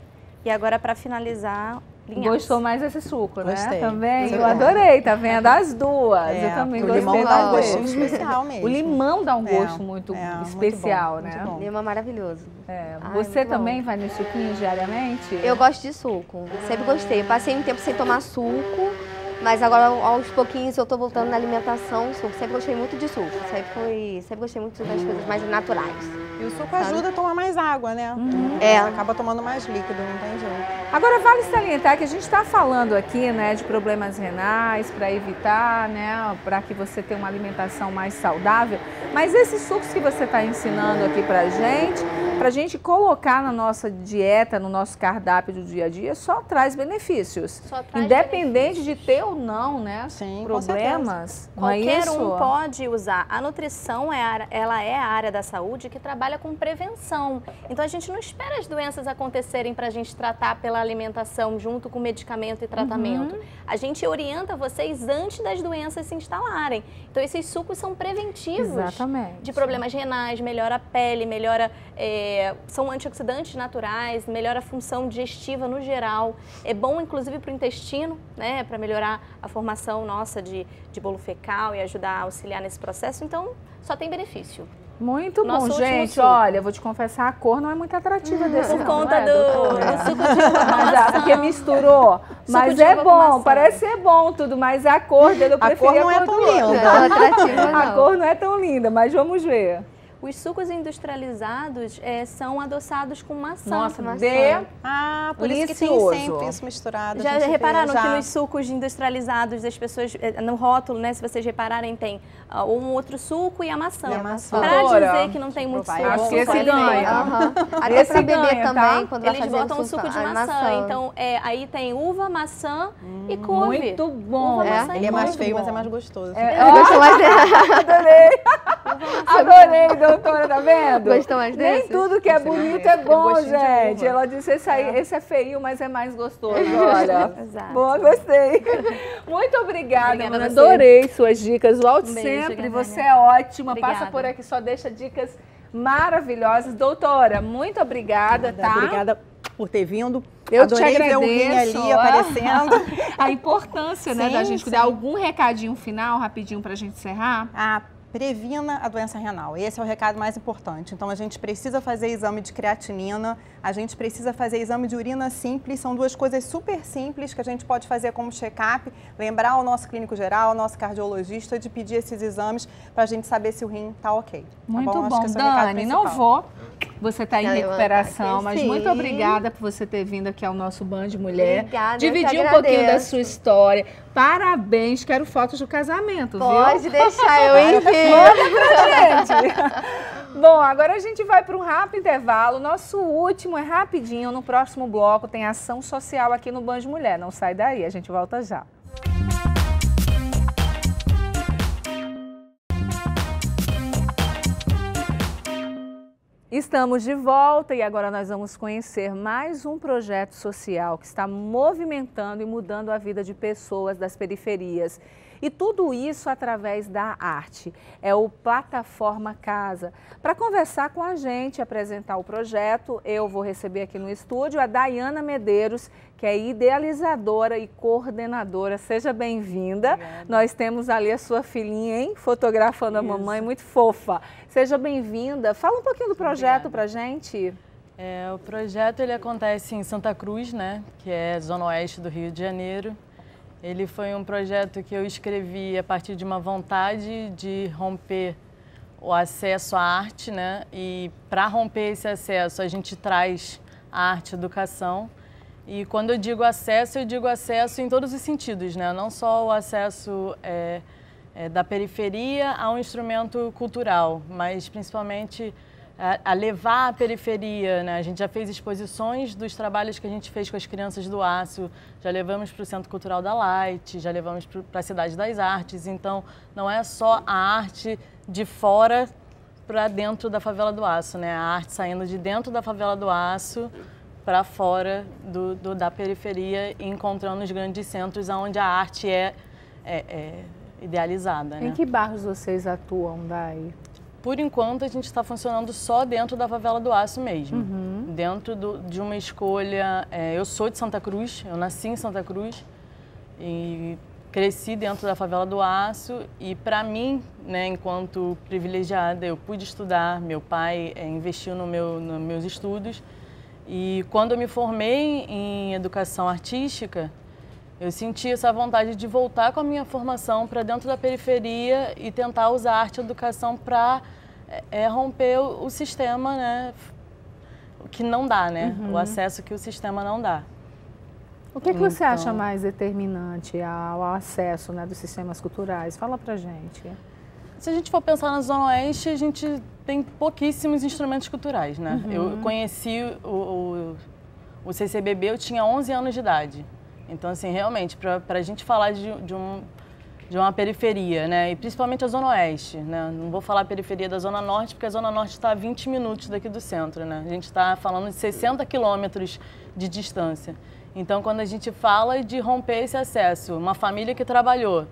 E agora, para finalizar, linhaça. Gostou mais desse suco, né? Gostei. Também? Eu adorei, tá vendo? As duas. Eu também gostei. O limão dá um gostinho especial mesmo. O limão dá um gosto muito especial, muito bom, né? muito bom. Limão maravilhoso. Você também vai no suquinho diariamente? Eu gosto de suco, sempre gostei. Passei um tempo sem tomar suco, mas agora aos pouquinhos eu tô voltando na alimentação, suco. Sempre gostei muito de suco, sempre gostei muito das coisas mais naturais. E o suco ajuda a tomar mais água, né? Acaba tomando mais líquido, não tem jeito. Agora vale salientar que a gente está falando aqui, né, de problemas renais para evitar, né, para que você tenha uma alimentação mais saudável. Mas esses sucos que você está ensinando aqui para gente colocar na nossa dieta, no nosso cardápio do dia a dia, só traz benefícios. Independente de ter ou não, né, problemas. Não é isso? Qualquer um pode usar. A nutrição ela é a área da saúde que trabalha com prevenção. Então a gente não espera as doenças acontecerem para a gente tratar pela alimentação junto com medicamento e tratamento. A gente orienta vocês antes das doenças se instalarem. Então esses sucos são preventivos de problemas renais, melhora a pele, são antioxidantes naturais, melhora a função digestiva no geral. É bom inclusive para o intestino, né, para melhorar a formação nossa de bolo fecal e ajudar a auxiliar nesse processo. Então só tem benefício. Muito bom, gente. Olha, vou te confessar, a cor não é muito atrativa desse por conta do suco de uva. Porque misturou. Mas é bom, parece ser bom tudo, mas a cor dele eu preferi a cor não é tão linda. A cor não é tão linda, mas vamos ver. Os sucos industrializados são adoçados com maçã. Nossa, por isso que tem sempre isso misturado. Já repararam que nos sucos industrializados das pessoas, no rótulo, né, se vocês repararem, tem um outro suco e a maçã. Para dizer que não tem muito suco. Acho que esse ganha. Até para beber também, tá? quando Eles vai fazer botam suco de maçã. Então, aí tem uva, maçã e couve. Muito bom. Uva, maçã Ele e é mais couve. feio, mas é mais gostoso. Gostou mais Adorei. Adorei, doutora, tá vendo? Gostou mais desse? Nem tudo que é bonito é bom, gente. Ela disse, esse é feio, mas é mais gostoso. Olha. Exato. Boa, gostei. Muito obrigada, Obrigada a você. adorei suas dicas. Volte Beijo, sempre, Gabriela. você é ótima. Obrigada. Passa por aqui, só deixa dicas maravilhosas. Doutora, muito obrigada, tá? Obrigada por ter vindo. Eu te Adorei ver o rim agradeço. ali aparecendo. A importância, né, Sim, da gente sim. dar algum recadinho final, rapidinho, pra gente encerrar? Previna a doença renal. Esse é o recado mais importante. Então, a gente precisa fazer exame de creatinina, a gente precisa fazer exame de urina simples. São duas coisas super simples que a gente pode fazer como check-up. Lembrar o nosso clínico geral, o nosso cardiologista, de pedir esses exames para a gente saber se o rim está ok. Muito tá bom? Acho bom. que esse é o recado Dani, não principal. vou. Você está em Ela recuperação, tá, mas sim. muito obrigada por você ter vindo aqui ao nosso Band Mulher. Obrigada, Dividir eu que um pouquinho da agradeço. sua história. Parabéns, quero fotos do casamento, viu? Pode deixar, eu envio. Gente. Bom, agora a gente vai para um rápido intervalo. Nosso último é rapidinho. No próximo bloco tem ação social aqui no Band Mulher. Não sai daí, a gente volta já. Estamos de volta e agora nós vamos conhecer mais um projeto social que está movimentando e mudando a vida de pessoas das periferias. E tudo isso através da arte. É o Plataforma Casa. Para conversar com a gente, apresentar o projeto, eu vou receber aqui no estúdio a Dayana Medeiros, que é idealizadora e coordenadora. Seja bem-vinda. Nós temos ali a sua filhinha, hein? Fotografando a mamãe, muito fofa. Seja bem-vinda. Fala um pouquinho do projeto para a gente. O projeto ele acontece em Santa Cruz, né? Que é zona oeste do Rio de Janeiro. Ele foi um projeto que eu escrevi a partir de uma vontade de romper o acesso à arte, né? E para romper esse acesso, a gente traz a arte e a educação. E quando eu digo acesso em todos os sentidos, né? Não só o acesso da periferia a um instrumento cultural, mas principalmente a levar a periferia, né? A gente já fez exposições dos trabalhos que a gente fez com as crianças do Aço, já levamos para o Centro Cultural da Light, já levamos para a Cidade das Artes, então não é só a arte de fora para dentro da favela do Aço, né? A arte saindo de dentro da favela do Aço para fora da periferia e encontrando os grandes centros onde a arte é idealizada, né? Em que bairros vocês atuam, Day? Por enquanto, a gente está funcionando só dentro da favela do Aço mesmo. Dentro de uma escolha... eu sou de Santa Cruz, eu nasci em Santa Cruz e cresci dentro da favela do Aço. E para mim, né, enquanto privilegiada, eu pude estudar. Meu pai investiu nos meus estudos. E quando eu me formei em educação artística, eu senti essa vontade de voltar com a minha formação para dentro da periferia e tentar usar a arte e a educação para romper o sistema, né, que não dá, né? O acesso que o sistema não dá. O que você acha mais determinante ao acesso, né, dos sistemas culturais? Fala pra gente. Se a gente for pensar na Zona Oeste, a gente tem pouquíssimos instrumentos culturais, né? Eu conheci o CCBB, eu tinha 11 anos de idade. Então, assim, realmente, para a gente falar de uma periferia, né? E principalmente a Zona Oeste, né? Não vou falar a periferia da Zona Norte, porque a Zona Norte está a 20 minutos daqui do centro, né? A gente está falando de 60 quilômetros de distância. Então, quando a gente fala de romper esse acesso, uma família que trabalhou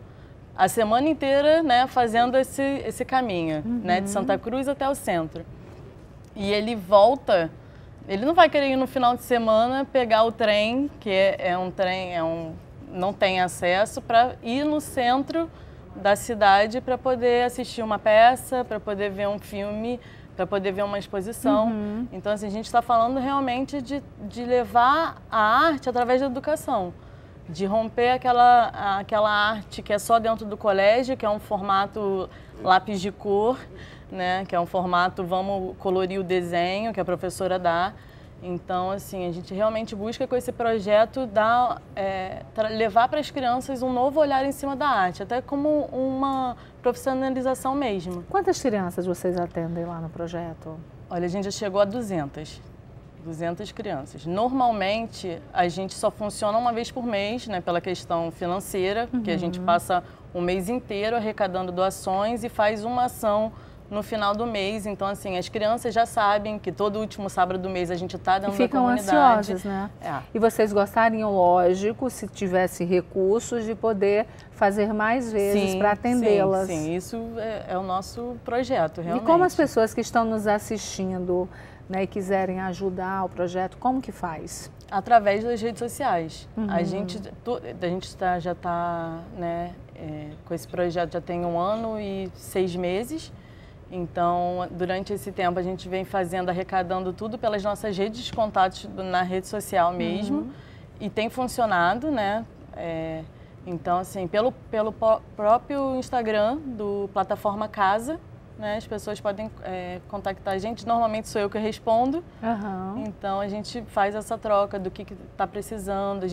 a semana inteira, né, fazendo esse caminho, né, de Santa Cruz até o centro. E ele volta, ele não vai querer ir no final de semana pegar o trem, que não tem acesso, para ir no centro da cidade para poder assistir uma peça, para poder ver um filme, para poder ver uma exposição. Então, assim, a gente está falando realmente de levar a arte através da educação. de romper aquela arte que é só dentro do colégio, que é um formato lápis de cor, né? Que é um formato, vamos colorir o desenho que a professora dá. Então, assim, a gente realmente busca com esse projeto levar para as crianças um novo olhar em cima da arte, até como uma profissionalização mesmo. Quantas crianças vocês atendem lá no projeto? Olha, a gente já chegou a 200 crianças. Normalmente, a gente só funciona uma vez por mês, né, pela questão financeira, que a gente passa o mês inteiro arrecadando doações e faz uma ação no final do mês. Então, assim, as crianças já sabem que todo último sábado do mês a gente está dentro da comunidade. Ficam ansiosas, né? E vocês gostariam, lógico, se tivesse recursos, de poder fazer mais vezes para atendê-las. Sim, isso é o nosso projeto, realmente. E como as pessoas que estão nos assistindo, né, e quiserem ajudar o projeto, como que faz? Através das redes sociais. A gente já está, né, com esse projeto já tem 1 ano e 6 meses. Então, durante esse tempo, a gente vem arrecadando tudo pelas nossas redes de contatos na rede social mesmo. E tem funcionado, né? Então, assim, pelo próprio Instagram do Plataforma Casa, né? As pessoas podem contactar a gente. Normalmente sou eu que respondo. Então, a gente faz essa troca do que está precisando.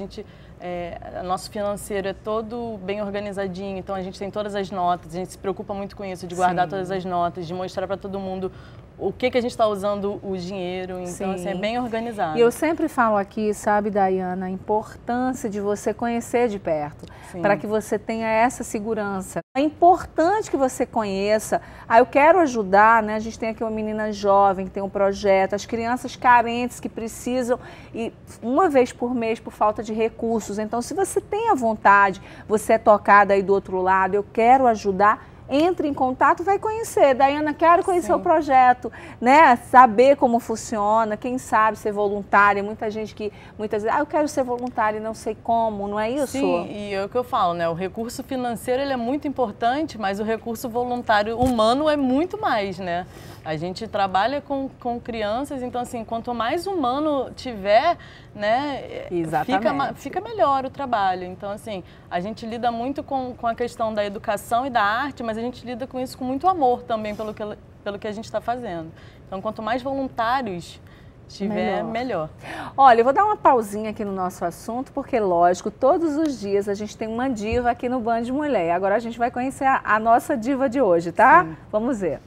Nosso financeiro é todo bem organizadinho, então a gente tem todas as notas, a gente se preocupa muito com isso, de guardar todas as notas, de mostrar para todo mundo o que a gente está usando o dinheiro, então assim, é bem organizado. E eu sempre falo aqui, sabe, Daiana, a importância de você conhecer de perto, para que você tenha essa segurança. É importante que você conheça. Eu quero ajudar, né? A gente tem aqui uma menina jovem que tem um projeto, as crianças carentes que precisam, e uma vez por mês por falta de recursos. Então, se você tem a vontade, você é tocada aí do outro lado, eu quero ajudar, entre em contato, vai conhecer. Daiana, quero conhecer o projeto, né? Saber como funciona, quem sabe ser voluntária. Muita gente que muitas vezes, eu quero ser voluntária e não sei como, não é isso? Sim, e é o que eu falo, né? O recurso financeiro ele é muito importante, mas o recurso voluntário humano é muito mais, né? A gente trabalha com crianças, então assim, quanto mais humano tiver, né, fica melhor o trabalho. Então assim, a gente lida muito com a questão da educação e da arte, mas a gente lida com isso com muito amor também pelo que a gente está fazendo. Então quanto mais voluntários tiver, melhor. Olha, eu vou dar uma pausinha aqui no nosso assunto, porque lógico, todos os dias a gente tem uma diva aqui no Band Mulher. Agora a gente vai conhecer a nossa diva de hoje, tá? Sim. Vamos ver.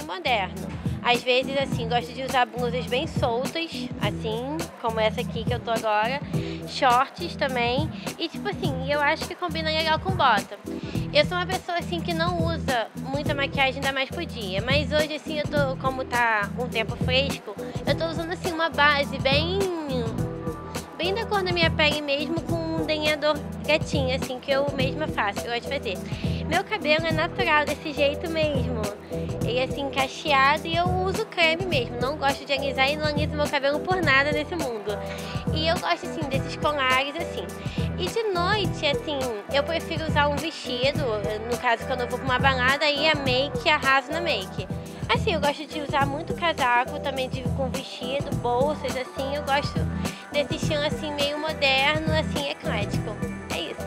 Moderno. Às vezes, assim, gosto de usar blusas bem soltas, assim, como essa aqui que eu tô agora, shorts também, e tipo assim, eu acho que combina legal com bota. Eu sou uma pessoa, assim, que não usa muita maquiagem, ainda mais pro dia, mas hoje, assim, eu tô, como tá um tempo fresco, eu tô usando, assim, uma base bem da cor da minha pele mesmo, com um delineador gatinho, assim, que eu mesma faço, eu gosto de fazer. Meu cabelo é natural, desse jeito mesmo. Ele é assim, cacheado, e eu uso creme mesmo. Não gosto de alisar e não aliso meu cabelo por nada nesse mundo. E eu gosto, assim, desses colares, assim. E de noite, assim, eu prefiro usar um vestido. No caso, quando eu vou pra uma balada, aí a make, arraso na make. Assim, eu gosto de usar muito casaco, também com vestido, bolsas, assim. Eu gosto desse estilo, assim, meio moderno, assim, eclético. É isso.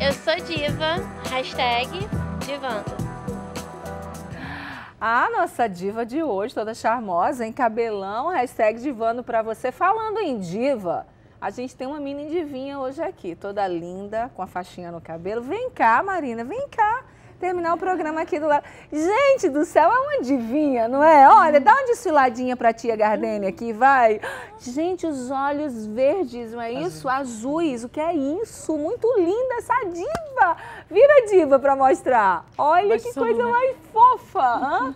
Eu sou diva, #divando. A nossa diva de hoje, toda charmosa, em cabelão, #divando pra você. Falando em diva, a gente tem uma mini divinha hoje aqui, toda linda, com a faixinha no cabelo. Vem cá, Marina, vem cá. Terminar o programa aqui do lado. Gente do céu, é uma divinha, não é? Olha, dá uma desfiladinha pra tia Gardênia aqui, vai. Gente, os olhos verdes, não é isso? Azuis, o que é isso? Muito linda essa diva. Vira diva pra mostrar. Olha que coisa mais fofa.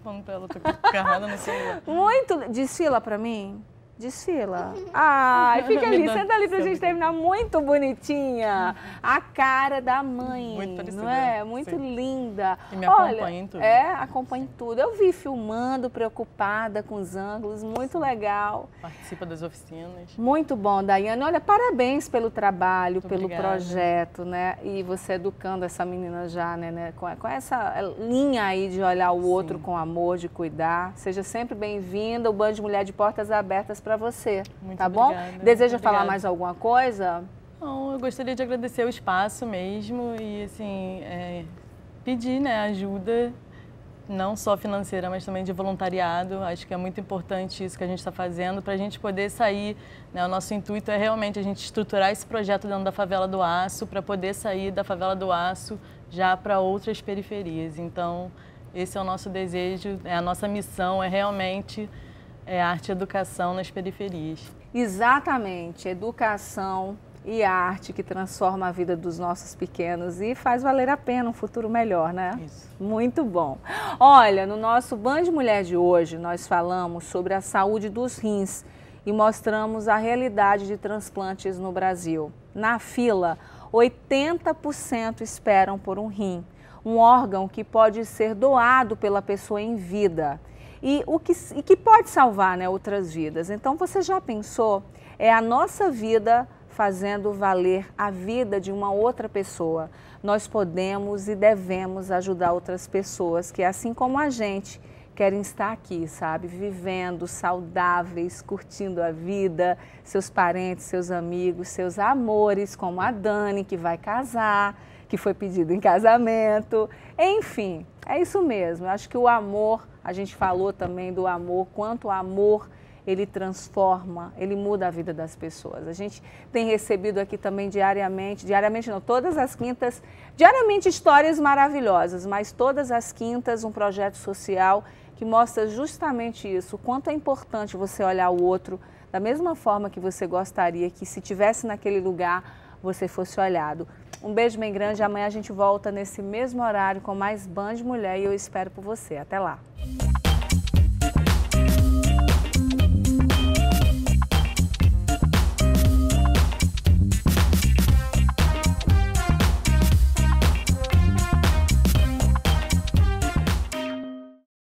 Vamos pra ela, tô agarrada no celular. Muito. Desfila pra mim. Desfila. Ai, fica ali, Me dá senta ali pra gente sempre. terminar. Muito bonitinha. A cara da mãe, Muito parecida, não é? Muito sim. linda. E me Olha, acompanha em tudo. Acompanha em tudo. Eu vi filmando, preocupada com os ângulos, muito legal. Participa das oficinas. Muito bom, Daiane. Olha, parabéns pelo trabalho, Muito pelo obrigada. projeto, né? E você educando essa menina já, né? Com essa linha aí de olhar o outro com amor, de cuidar. Seja sempre bem-vinda. O Band de Mulher de Portas Abertas para você. Muito tá bom? obrigada, Deseja muito falar obrigada. mais alguma coisa? Não, eu gostaria de agradecer o espaço mesmo e, assim, pedir, né, ajuda, não só financeira, mas também de voluntariado. Acho que é muito importante isso que a gente está fazendo para a gente poder sair, né? O nosso intuito é realmente a gente estruturar esse projeto dentro da Favela do Aço para poder sair da Favela do Aço já para outras periferias. Então, esse é o nosso desejo, a nossa missão é realmente arte e educação nas periferias. Exatamente, educação e arte que transforma a vida dos nossos pequenos e faz valer a pena um futuro melhor, né? Isso. Muito bom. Olha, no nosso Band Mulher de hoje, nós falamos sobre a saúde dos rins e mostramos a realidade de transplantes no Brasil. Na fila, 80% esperam por um rim, um órgão que pode ser doado pela pessoa em vida. E que pode salvar, né, outras vidas. Então, você já pensou? É a nossa vida fazendo valer a vida de uma outra pessoa. Nós podemos e devemos ajudar outras pessoas que, assim como a gente, querem estar aqui, sabe? Vivendo, saudáveis, curtindo a vida, seus parentes, seus amigos, seus amores, como a Dani, que vai casar, que foi pedido em casamento. Enfim, é isso mesmo. Eu acho que o amor, a gente falou também do amor, quanto o amor ele transforma, ele muda a vida das pessoas. A gente tem recebido aqui também diariamente não, todas as quintas, diariamente histórias maravilhosas, mas todas as quintas um projeto social que mostra justamente isso, o quanto é importante você olhar o outro da mesma forma que você gostaria que, se estivesse naquele lugar, você fosse olhado. Um beijo bem grande, amanhã a gente volta nesse mesmo horário com mais Band Mulher e eu espero por você. Até lá!